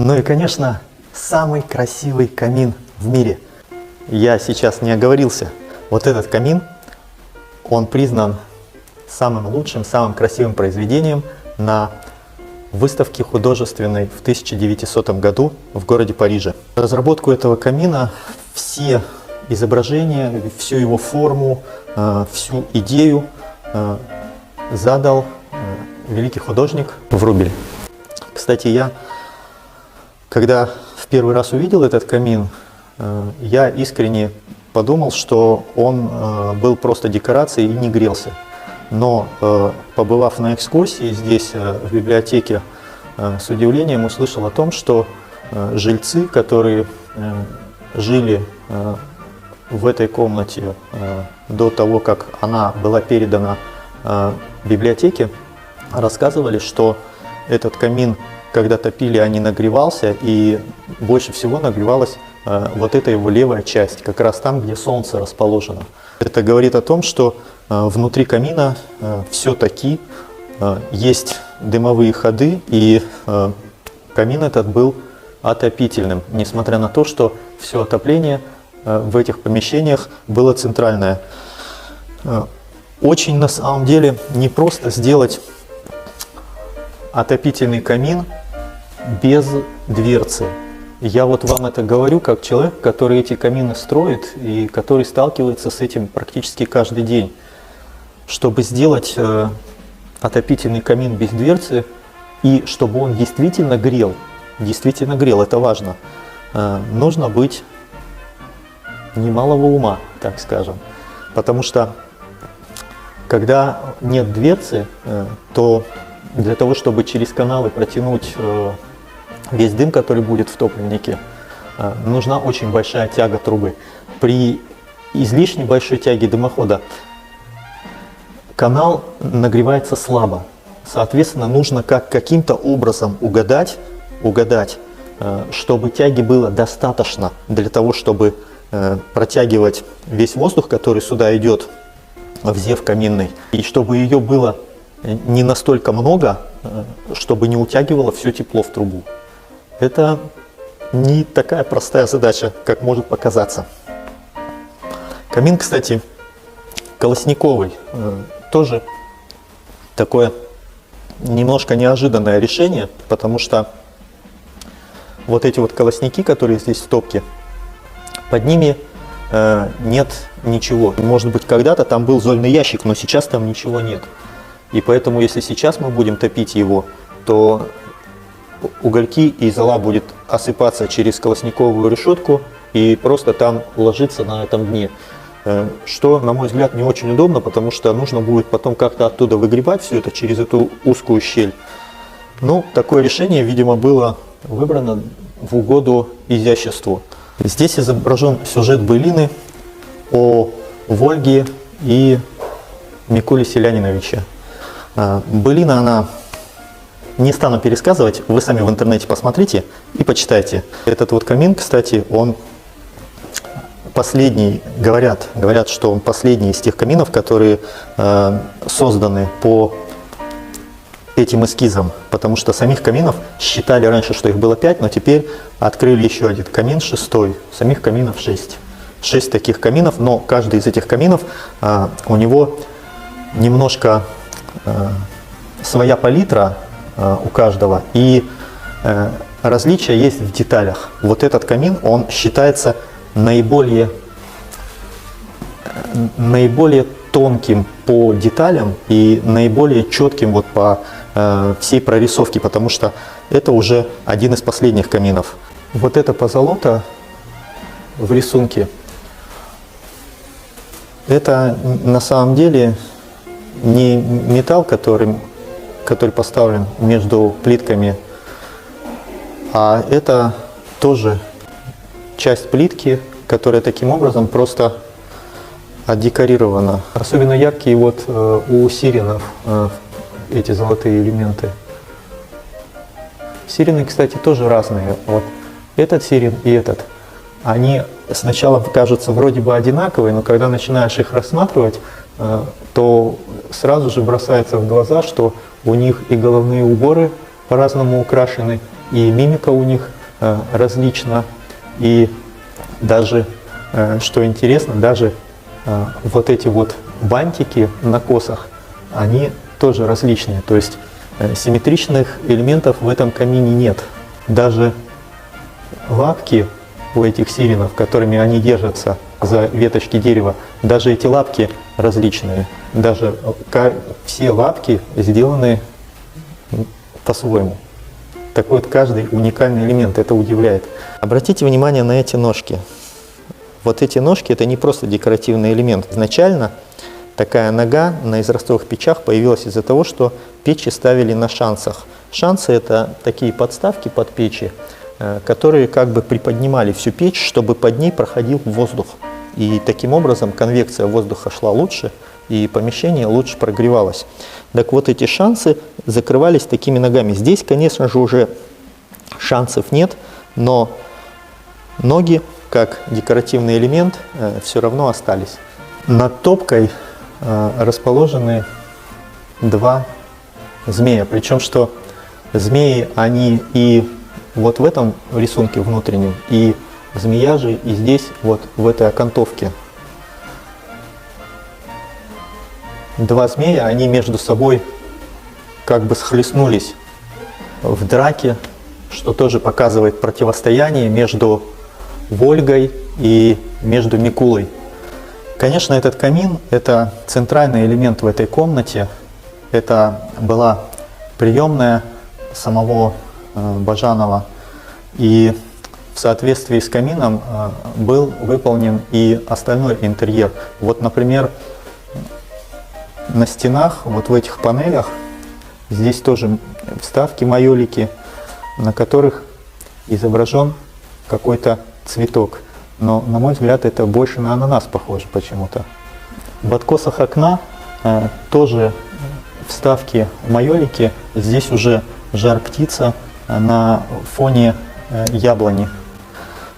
Ну и, конечно, самый красивый камин в мире. Я сейчас не оговорился. Вот этот камин, он признан самым лучшим, самым красивым произведением на выставке художественной в 1900 году в городе Париже. Разработку этого камина, все изображения, всю его форму, всю идею задал великий художник Врубель. Кстати, я, когда в первый раз увидел этот камин, я искренне подумал, что он был просто декорацией и не грелся. Но, побывав на экскурсии здесь, в библиотеке, с удивлением услышал о том, что жильцы, которые жили в этой комнате до того, как она была передана библиотеке, рассказывали, что этот камин, когда топили, а не нагревался, и больше всего нагревалась вот эта его левая часть, как раз там, где солнце расположено. Это говорит о том, что внутри камина все-таки есть дымовые ходы, и камин этот был отопительным, несмотря на то, что все отопление в этих помещениях было центральное. Очень на самом деле непросто сделать отопительный камин без дверцы. Я вот вам это говорю как человек, который эти камины строит и который сталкивается с этим практически каждый день. Чтобы сделать отопительный камин без дверцы и чтобы он действительно грел, это важно, нужно быть немалого ума, так скажем. Потому что когда нет дверцы, то для того, чтобы через каналы протянуть весь дым, который будет в топливнике, нужна очень большая тяга трубы. При излишне большой тяге дымохода канал нагревается слабо. Соответственно, нужно каким-то образом угадать, чтобы тяги было достаточно для того, чтобы протягивать весь воздух, который сюда идет в зев каминный, и чтобы ее было не настолько много, чтобы не утягивало все тепло в трубу. Это не такая простая задача, как может показаться. Камин, кстати, колосниковый, тоже такое немножко неожиданное решение, потому что вот эти вот колосники, которые здесь в топке, под ними нет ничего. Может быть, когда-то там был зольный ящик, но сейчас там ничего нет. И поэтому, если сейчас мы будем топить его, то угольки и зола будет осыпаться через колосниковую решетку и просто там ложиться на этом дне. Что, на мой взгляд, не очень удобно, потому что нужно будет потом как-то оттуда выгребать все это через эту узкую щель. Ну, такое решение, видимо, было выбрано в угоду изяществу. Здесь изображен сюжет былины о Вольге и Микуле Селяниновиче. Былина, она, не стану пересказывать, вы сами в интернете посмотрите и почитайте. Этот вот камин, кстати, он последний, говорят, что он последний из тех каминов, которые созданы по этим эскизам, потому что самих каминов считали раньше, что их было 5, но теперь открыли еще один камин, 6-й, самих каминов 6. 6 таких каминов, но каждый из этих каминов у него немножко своя палитра у каждого, и различия есть в деталях. Вот этот камин, он считается наиболее тонким по деталям и наиболее четким вот по всей прорисовке, потому что это уже один из последних каминов. Вот эта позолота в рисунке, это на самом деле не металл, который поставлен между плитками, а это тоже часть плитки, которая таким образом просто отдекорирована. Особенно яркие вот у сиренов эти золотые элементы. Сирены, кстати, тоже разные. Вот этот сирен и этот. Они сначала кажутся вроде бы одинаковые, но когда начинаешь их рассматривать, то сразу же бросается в глаза, что у них и головные уборы по-разному украшены, и мимика у них различна, и даже, что интересно, даже вот эти вот бантики на косах, они тоже различные, то есть симметричных элементов в этом камине нет. Даже лапки у этих сиренов, которыми они держатся за веточки дерева, даже эти лапки различные. Даже все лапки сделаны по-своему. Такой вот каждый уникальный элемент, это удивляет. Обратите внимание на эти ножки. Вот эти ножки — это не просто декоративный элемент. Изначально такая нога на израстовых печах появилась из-за того, что печи ставили на шансах. Шансы — это такие подставки под печи, которые как бы приподнимали всю печь, чтобы под ней проходил воздух. И таким образом конвекция воздуха шла лучше, и помещение лучше прогревалось. Так вот, эти шансы закрывались такими ногами. Здесь, конечно же, уже шансов нет, но ноги, как декоративный элемент, все равно остались. Над топкой расположены два змея. Причем, что змеи, они и вот в этом рисунке внутреннем, и змея же и здесь, вот в этой окантовке. Два змея, они между собой как бы схлестнулись в драке, что тоже показывает противостояние между Вольгой и между Микулой. Конечно, этот камин – это центральный элемент в этой комнате. Это была приемная самого Бажанова. И в соответствии с камином был выполнен и остальной интерьер. Вот, например, на стенах, вот в этих панелях, здесь тоже вставки майолики, на которых изображен какой-то цветок. Но, на мой взгляд, это больше на ананас похоже почему-то. В откосах окна тоже вставки майолики. Здесь уже жар-птица на фоне яблони.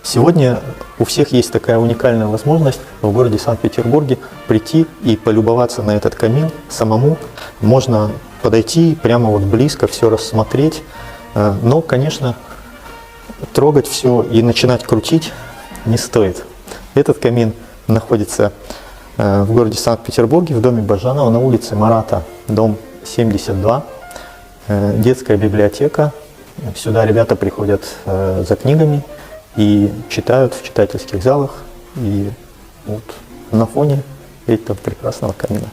Сегодня у всех есть такая уникальная возможность в городе Санкт-Петербурге прийти и полюбоваться на этот камин самому. Можно подойти прямо вот близко, все рассмотреть. Но, конечно, трогать все и начинать крутить не стоит. Этот камин находится в городе Санкт-Петербурге, в доме Бажанова, на улице Марата, дом 72, детская библиотека. Сюда ребята приходят за книгами и читают в читательских залах. И вот на фоне этого прекрасного камина.